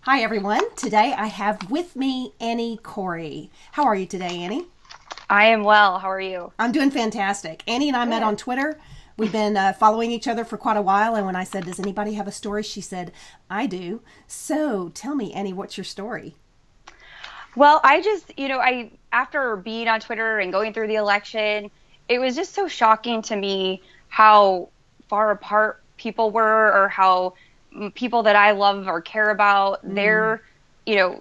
Hi, everyone. Today I have with me Annie Corey. How are you today, Annie? I am well. How are you? I'm doing fantastic. Annie and I met on Good. Twitter. We've been following each other for quite a while, and when I said, "Does anybody have a story?" she said, "I do." So tell me, Annie, what's your story? Well, I after being on Twitter and going through the election, it was just so shocking to me how far apart people were, or how people that I love or care about, Mm,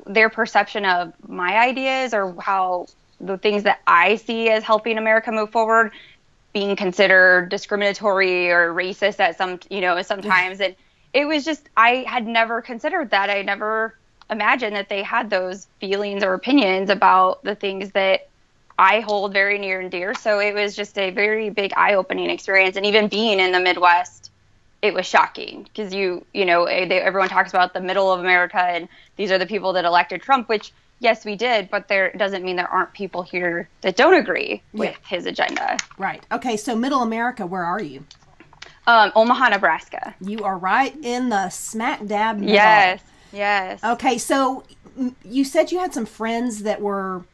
their perception of my ideas, or how the things that I see as helping America move forward being considered discriminatory or racist at sometimes. And it was just, I had never considered that. I never imagined that they had those feelings or opinions about the things that I hold very near and dear. So it was just a very big eye-opening experience. And even being in the Midwest, it was shocking because everyone talks about the middle of America and these are the people that elected Trump, which yes, we did, but there doesn't mean there aren't people here that don't agree yeah, with his agenda. right. Okay, so Middle America, where are you? Omaha, Nebraska. You are right in the smack dab middle. Yes, yes. Okay, so you said you had some friends that were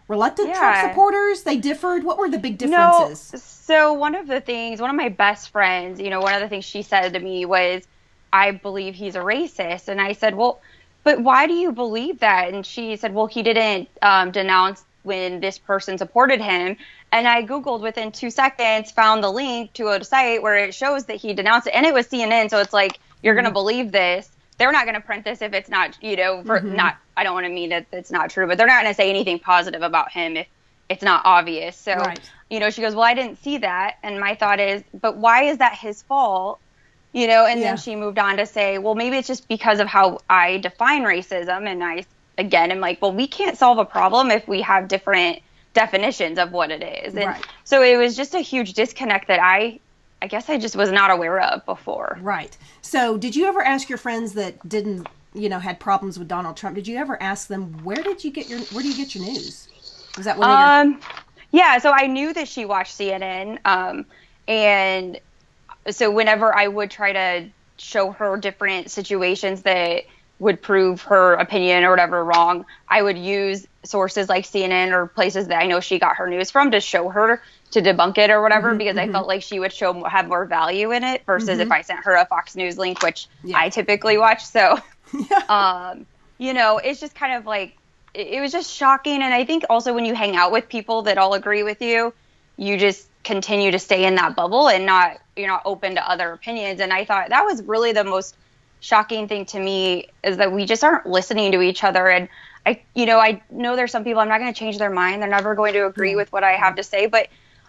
reluctant Trump Yeah. supporters. They differed. What were the big No, differences? so one of my best friends, one of the things she said to me was, I believe he's a racist. And I said, well, but why do you believe that? And she said, well, he didn't denounce when this person supported him. And I Googled within 2 seconds, found the link to a site where it shows that he denounced it. And it was CNN. So it's like, you're going to Mm-hmm. believe this. They're not going to print this if it's not, Mm-hmm. I don't want to mean that it's not true, but they're not going to say anything positive about him if it's not obvious. So, Right. she goes, well, I didn't see that. And my thought is, but why is that his fault? And then Yeah. she moved on to say, well, maybe it's just because of how I define racism. And I, again, am like, well, we can't solve a problem if we have different definitions of what it is. And Right. so it was just a huge disconnect that I guess I just was not aware of before. Right. So, did you ever ask your friends that didn't, had problems with Donald Trump? Did you ever ask them where do you get your news? Was that one of your? Um, yeah, so I knew that she watched CNN. And so whenever I would try to show her different situations that would prove her opinion or whatever wrong, I would use sources like CNN or places that I know she got her news from to show her to debunk it or whatever, Mm-hmm. because I Mm-hmm. felt like she would have more value in it versus Mm-hmm. if I sent her a Fox News link, which Yeah. I typically watch. So, Yeah. it's just kind of like, it was just shocking. And I think also when you hang out with people that all agree with you, you just continue to stay in that bubble and you're not open to other opinions. And I thought that was really the most shocking thing to me, is that we just aren't listening to each other. And I know there's some people, I'm not going to change their mind. They're never going to agree Yeah. with what I Yeah. have to say, but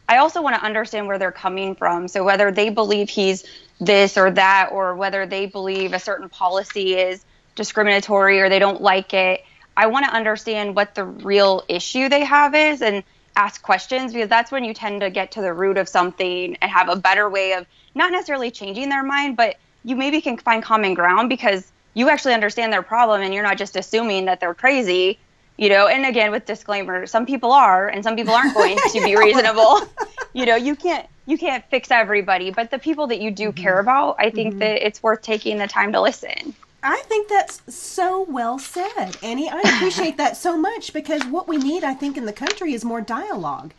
I also want to understand where they're coming from. So whether they believe he's this or that, or whether they believe a certain policy is discriminatory or they don't like it, I want to understand what the real issue they have is and ask questions, because that's when you tend to get to the root of something and have a better way of not necessarily changing their mind, but you maybe can find common ground because you actually understand their problem and you're not just assuming that they're crazy. And again, with disclaimer, some people are and some people aren't going to be reasonable. You can't fix everybody, but the people that you do Mm-hmm. care about, I think Mm-hmm. that it's worth taking the time to listen. I think that's so well said, Annie. I appreciate that so much, because what we need, I think, in the country is more dialogue.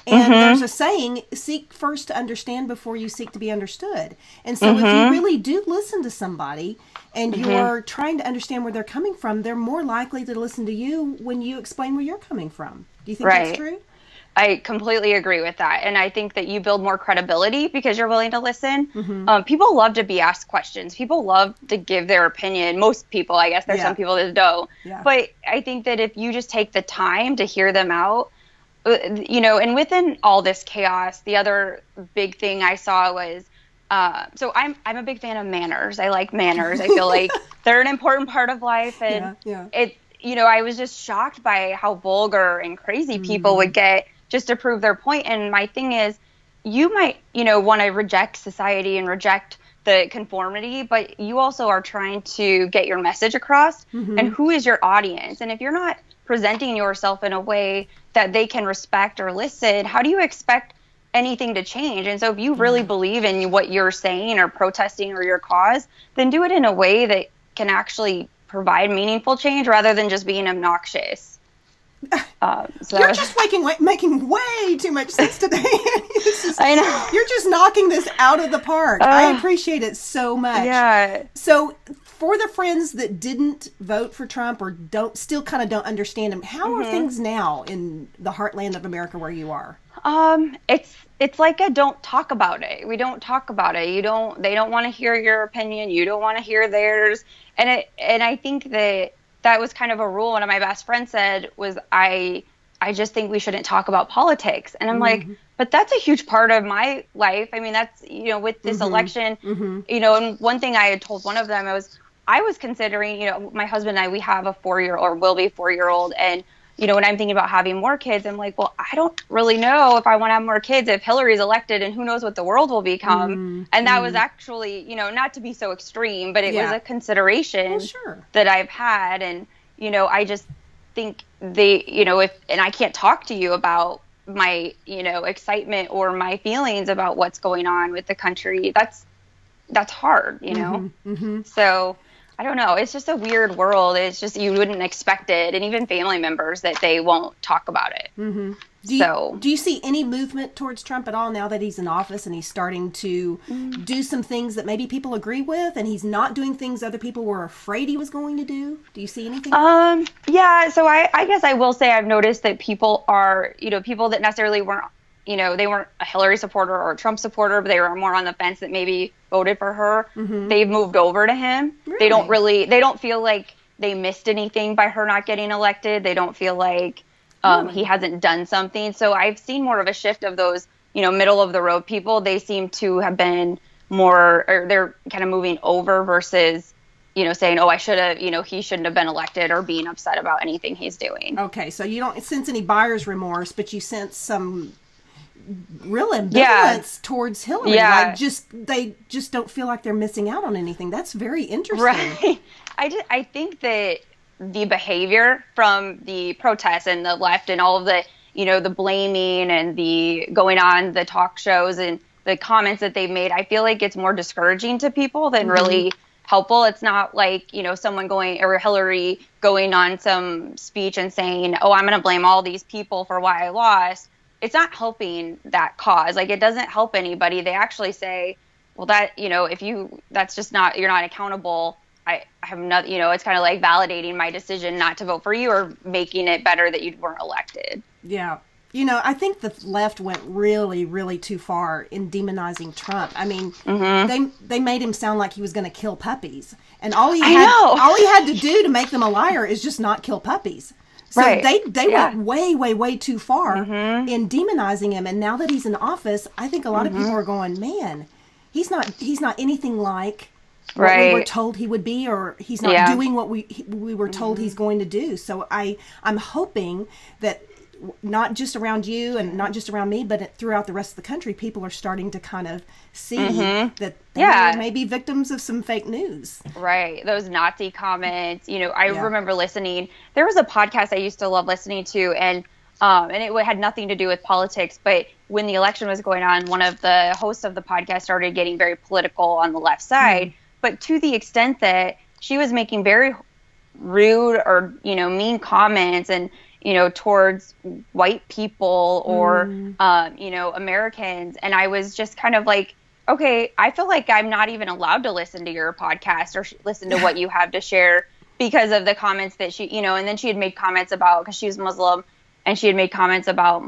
And there's Mhm. a saying, seek first to understand before you seek to be understood. And so if you Mhm. really do listen to somebody and Mhm. you're trying to understand where they're coming from, they're more likely to listen to you when you explain where you're coming from. Do you think that's Right. true? I completely agree with that. And I think that you build more credibility because you're willing to listen. Mm-hmm. People love to be asked questions. People love to give their opinion. Most people, I guess there's Yeah. some people that don't. Yeah. But I think that if you just take the time to hear them out, and within all this chaos, the other big thing I saw was, so I'm a big fan of manners. I like manners. I feel like they're an important part of life. And Yeah. Yeah. I was just shocked by how vulgar and crazy people Mm-hmm. would get just to prove their point. And my thing is, you might, want to reject society and reject the conformity, but you also are trying to get your message across. And Mm-hmm. who is your audience? And if you're not presenting yourself in a way that they can respect or listen, how do you expect anything to change? And so if you really Yeah. believe in what you're saying or protesting or your cause, then do it in a way that can actually provide meaningful change rather than just being obnoxious. So you're just making way too much sense today. I know. You're just knocking this out of the park. I appreciate it so much. Yeah. So for the friends that didn't vote for Trump or still kind of don't understand him, how are things now in the heartland of America where you are? It's like a don't talk about it. We don't talk about it. They don't want to hear your opinion. You don't want to hear theirs. And I think that was kind of a rule one of my best friends said was I just think we shouldn't talk about politics. And I'm like, but that's a huge part of my life. I mean, that's, with this election, and one thing I had told one of them I was considering, my husband and I, we have a 4-year-old or will be 4-year-old. And, when I'm thinking about having more kids, I'm like, well, I don't really know if I want to have more kids if Hillary's elected and who knows what the world will become. And that was actually, not to be so extreme, but it was a consideration that I've had. And, I just think and I can't talk to you about my, excitement or my feelings about what's going on with the country. That's hard, So I don't know. It's just a weird world. It's just you wouldn't expect it. And even family members that they won't talk about it. Do you see any movement towards Trump at all now that he's in office and he's starting to do some things that maybe people agree with and he's not doing things other people were afraid he was going to do? Do you see anything? Yeah. So I guess I will say I've noticed that people are, people that necessarily weren't, they weren't a Hillary supporter or a Trump supporter, but they were more on the fence that maybe voted for her. They've moved over to him. Really? They don't feel like they missed anything by her not getting elected. They don't feel like he hasn't done something. So I've seen more of a shift of those, middle of the road people. They seem to have been more, or they're kind of moving over versus, saying, oh, I should have, he shouldn't have been elected or being upset about anything he's doing. Okay. So you don't sense any buyer's remorse, but you sense some real ambivalence towards Hillary. Like they just don't feel like they're missing out on anything. That's very interesting. Right. I think that the behavior from the protests and the left and all of the, the blaming and the going on the talk shows and the comments that they've made, I feel like it's more discouraging to people than really helpful. It's not like, someone or Hillary going on some speech and saying, oh, I'm going to blame all these people for why I lost. It's not helping that cause. Like, it doesn't help anybody. They actually say, well, that, that's just not, you're not accountable. I have not, it's kind of like validating my decision not to vote for you or making it better that you weren't elected. Yeah. I think the left went really, really too far in demonizing Trump. I mean, they made him sound like he was going to kill puppies. And all he had to do to make them a liar is just not kill puppies. So they went way, way, way too far in demonizing him. And now that he's in office, I think a lot of people are going, man, he's not anything like what we were told he would be, or he's not doing what we were told he's going to do. So I'm hoping that not just around you and not just around me, but throughout the rest of the country, people are starting to kind of see that they may be victims of some fake news. Right. Those Nazi comments, I remember listening. There was a podcast I used to love listening to, and it had nothing to do with politics, but when the election was going on, one of the hosts of the podcast started getting very political on the left side, but to the extent that she was making very rude or, mean comments and, towards white people or, Americans. And I was just kind of like, okay, I feel like I'm not even allowed to listen to your podcast or listen to what you have to share because of the comments that she, and then she had made comments about, because she was Muslim, and she had made comments about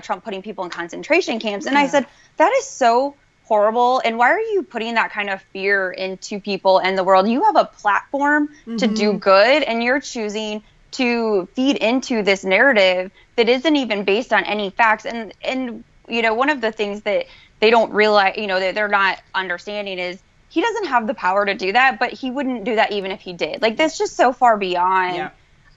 Trump putting people in concentration camps. And I said, that is so horrible. And why are you putting that kind of fear into people in the world? You have a platform to do good, and you're choosing to feed into this narrative that isn't even based on any facts. And one of the things that they don't realize, that they're not understanding is he doesn't have the power to do that, but he wouldn't do that even if he did. Like, that's just so far beyond,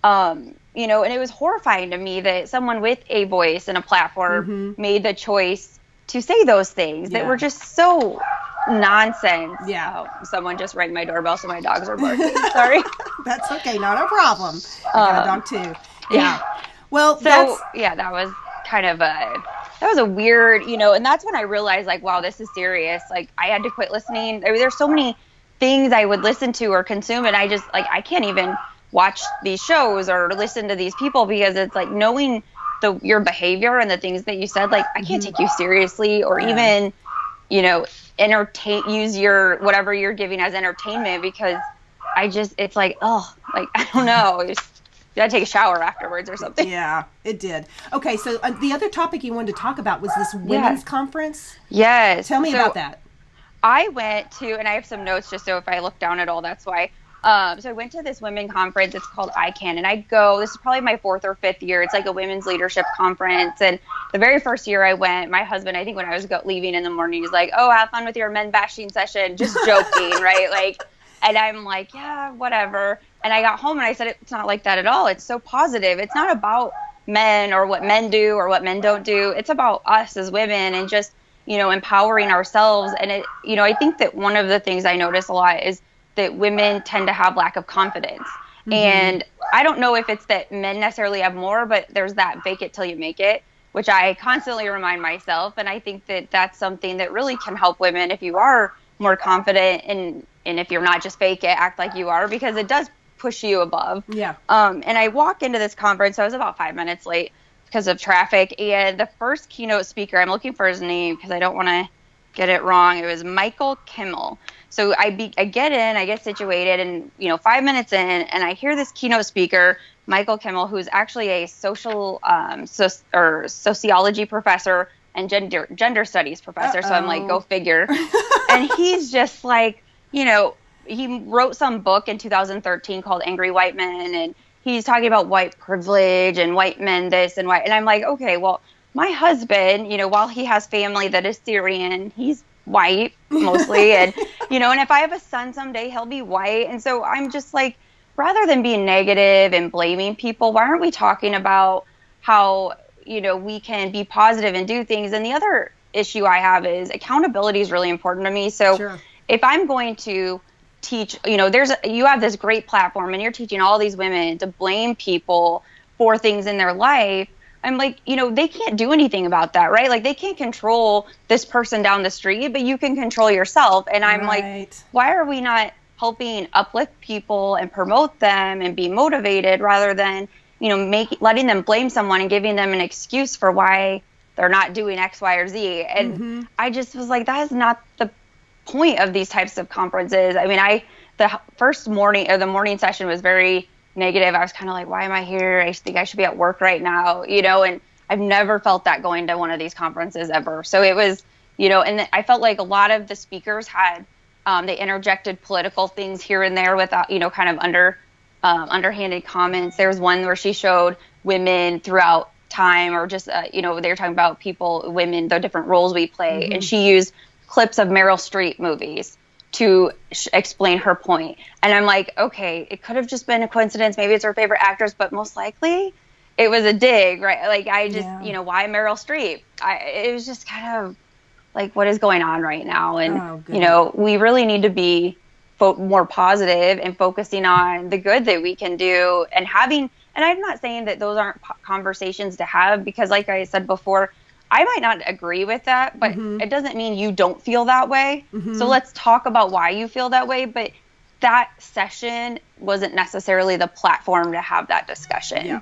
and it was horrifying to me that someone with a voice and a platform made the choice to say those things that were just so nonsense. Yeah. Oh, someone just rang my doorbell, so my dogs are barking. Sorry. That's okay. Not a problem. I got a dog too. Yeah. Well, that was kind of that was a weird, and that's when I realized, like, wow, this is serious. Like, I had to quit listening. I mean, there's so many things I would listen to or consume. And I just, like, I can't even watch these shows or listen to these people because it's like knowing your behavior and the things that you said, like, I can't take you seriously or even, you know, use your, whatever you're giving as entertainment, because it's like, oh, like, I don't know. You gotta take a shower afterwards or something. Yeah, it did. Okay, so the other topic you wanted to talk about was this women's conference. Yes. Tell me about that. I went to, and I have some notes just so if I look down at all, that's why. So I went to this women conference. It's called ICANN, and this is probably my 4th or 5th year. It's like a women's leadership conference. And the very first year I went, my husband, I think when I was leaving in the morning, he's like, oh, have fun with your men bashing session. Just joking, right? Like, and I'm like, yeah, whatever. And I got home and I said, it's not like that at all. It's so positive. It's not about men or what men do or what men don't do. It's about us as women and just, you know, empowering ourselves. And it, you know, I think that one of the things I notice a lot is that women tend to have lack of confidence. And I don't know if it's that men necessarily have more, but there's that fake it till you make it, which I constantly remind myself. And I think that that's something that really can help women if you are more confident and if you're not just fake it, act like you are, because it does push you above. Yeah. And I walk into this conference, I was about 5 minutes late because of traffic. And the first keynote speaker, I'm looking for his name because I don't want to get it wrong. It was Michael Kimmel. So I get in, I get situated, and, you know, 5 minutes in, and I hear this keynote speaker, Michael Kimmel, who's actually a sociology professor and gender studies professor. So I'm like, go figure. And he's just like, you know, he wrote some book in 2013 called Angry White Men, and he's talking about white privilege and white men this and white. And I'm like, okay, well, my husband, you know, while he has family that is Syrian, he's white mostly. And, you know, and if I have a son someday, he'll be white. And so I'm just like, rather than being negative and blaming people, why aren't we talking about how, you know, we can be positive and do things? And the other issue I have is accountability is really important to me. So if I'm going to teach, you know, you have this great platform and you're teaching all these women to blame people for things in their life, I'm like, you know, they can't do anything about that, right? Like, they can't control this person down the street, but you can control yourself. And I'm like, why are we not helping uplift people and promote them and be motivated rather than, you know, letting them blame someone and giving them an excuse for why they're not doing X, Y, or Z. And I just was like, that is not the point of these types of conferences. I mean, the first morning, or the morning session was very negative. I was kind of like, why am I here? I think I should be at work right now, you know, and I've never felt that going to one of these conferences ever. So it was, you know, and I felt like a lot of the speakers had, they interjected political things here and there without, you know, kind of underhanded comments. There was one where she showed women throughout time, or just, you know, they were talking about women, the different roles we play. And she used clips of Meryl Streep movies to explain her point. And I'm like, okay, it could have just been a coincidence. Maybe it's her favorite actress, but most likely it was a dig, right? Like, I just, you know, why Meryl Streep? It was just kind of like, what is going on right now? And, you know, we really need to be more positive and focusing on the good that we can do and having, and I'm not saying that those aren't conversations to have, because like I said before, I might not agree with that, but it doesn't mean you don't feel that way. So let's talk about why you feel that way. But that session wasn't necessarily the platform to have that discussion. Yeah.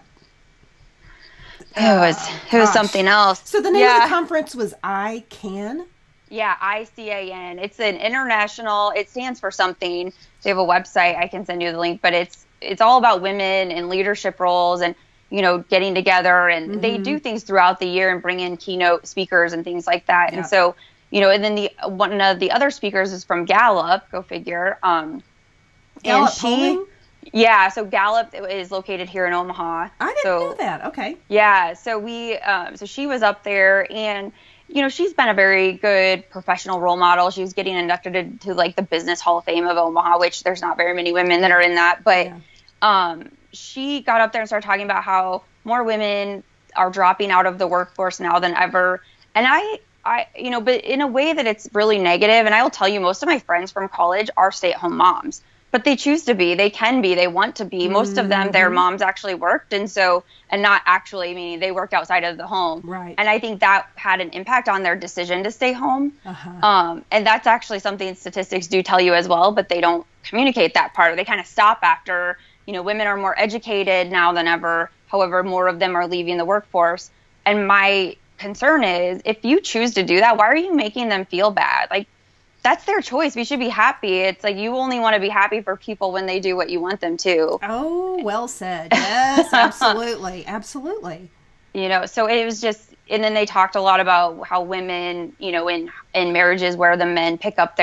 It was something else. So the name of the conference was ICANN? Yeah, ICAN. It's an international, it stands for something. They have a website. I can send you the link, but it's all about women and leadership roles and, you know, getting together, and they do things throughout the year and bring in keynote speakers and things like that. And so, you know, and then one of the other speakers is from Gallup, go figure. Gallup polling? Yeah, so Gallup is located here in Omaha. I didn't know that. Okay. Yeah, so so she was up there, and, you know, she's been a very good professional role model. She was getting inducted into like the Business Hall of Fame of Omaha, which there's not very many women that are in that, but she got up there and started talking about how more women are dropping out of the workforce now than ever. And I, you know, but in a way that it's really negative. And I will tell you, most of my friends from college are stay-at-home moms. But they choose to be, they can be, they want to be. Most of them, their moms actually worked. And not actually, meaning they worked outside of the home. Right. And I think that had an impact on their decision to stay home. And that's actually something statistics do tell you as well, but they don't communicate that part. They kind of stop after, women are more educated now than ever. However, more of them are leaving the workforce. And my concern is, if you choose to do that, why are you making them feel bad? Like, that's their choice. We should be happy. It's like, you only want to be happy for people when they do what you want them to. Oh, well said. Yes, absolutely. Absolutely. So it was just, and then they talked a lot about how women, in marriages where the men pick up,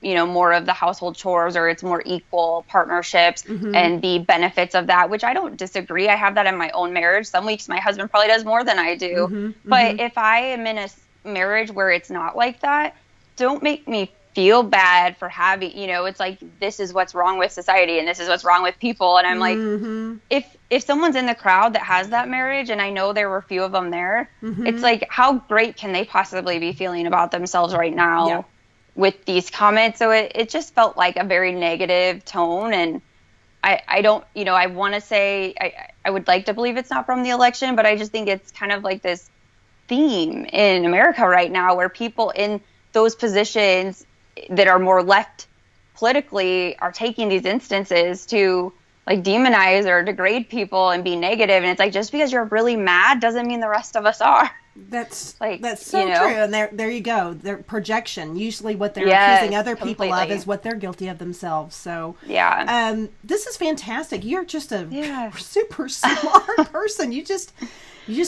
more of the household chores, or it's more equal partnerships and the benefits of that, which I don't disagree. I have that in my own marriage. Some weeks my husband probably does more than I do. But if I am in a marriage where it's not like that, don't make me feel bad for having, it's like, this is what's wrong with society and this is what's wrong with people. And I'm like, if someone's in the crowd that has that marriage, and I know there were a few of them there, it's like, how great can they possibly be feeling about themselves right now with these comments? So it just felt like a very negative tone. And I don't, I want to say, I would like to believe it's not from the election, but I just think it's kind of like this theme in America right now, where people in those positions that are more left politically are taking these instances to like demonize or degrade people and be negative. And it's like, just because you're really mad doesn't mean the rest of us are. That's so true. And there you go. Their projection. Usually what they're accusing other people of is what they're guilty of themselves. So this is fantastic. You're just a super smart person. You just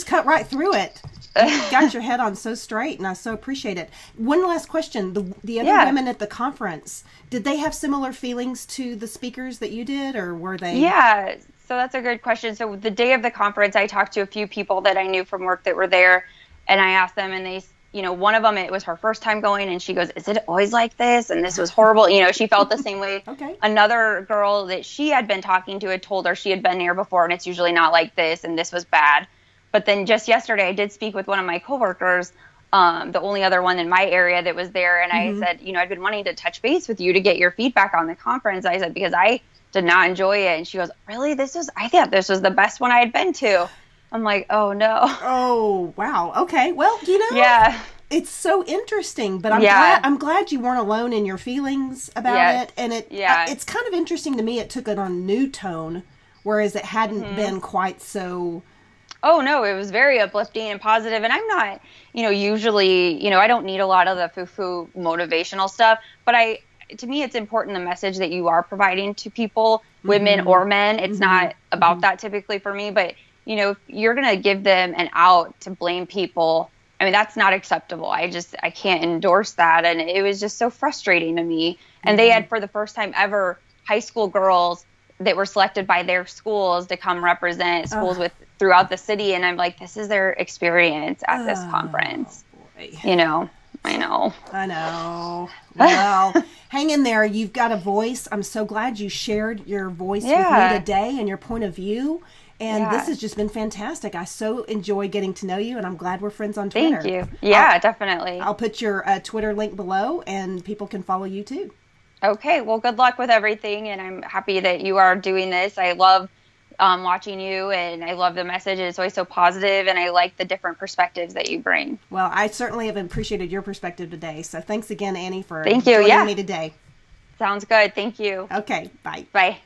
cut right through it. You got your head on so straight, and I so appreciate it. One last question. The other women at the conference, did they have similar feelings to the speakers that you did, or were they? Yeah, so that's a good question. So the day of the conference, I talked to a few people that I knew from work that were there, and I asked them, and they, one of them, it was her first time going, and she goes, "Is it always like this?" And this was horrible. She felt the same way. Okay. Another girl that she had been talking to had told her she had been here before, and it's usually not like this, and this was bad. But then just yesterday, I did speak with one of my coworkers, the only other one in my area that was there. And I said, I've been wanting to touch base with you to get your feedback on the conference. I said, because I did not enjoy it. And she goes, really? I thought this was the best one I had been to. I'm like, oh, no. Oh, wow. Okay. Well, it's so interesting, but I'm glad you weren't alone in your feelings about it. And it's kind of interesting to me. It took it on a new tone, whereas it hadn't been quite so... Oh, no, it was very uplifting and positive. And I'm not, usually, I don't need a lot of the foo-foo motivational stuff. But to me, it's important the message that you are providing to people, women or men. It's not about that typically for me. But, if you're going to give them an out to blame people, I mean, that's not acceptable. I can't endorse that. And it was just so frustrating to me. And they had, for the first time ever, high school girls that were selected by their schools to come represent schools throughout the city. And I'm like, this is their experience at this conference. Boy. I know. Well, hang in there. You've got a voice. I'm so glad you shared your voice with me today and your point of view. And this has just been fantastic. I so enjoy getting to know you, and I'm glad we're friends on Twitter. Thank you. Yeah, definitely. I'll put your Twitter link below, and people can follow you too. Okay, well, good luck with everything, and I'm happy that you are doing this. I love watching you, and I love the message. It's always so positive, and I like the different perspectives that you bring. Well, I certainly have appreciated your perspective today, so thanks again, Annie, for joining me today. Sounds good. Thank you. Okay, bye. Bye.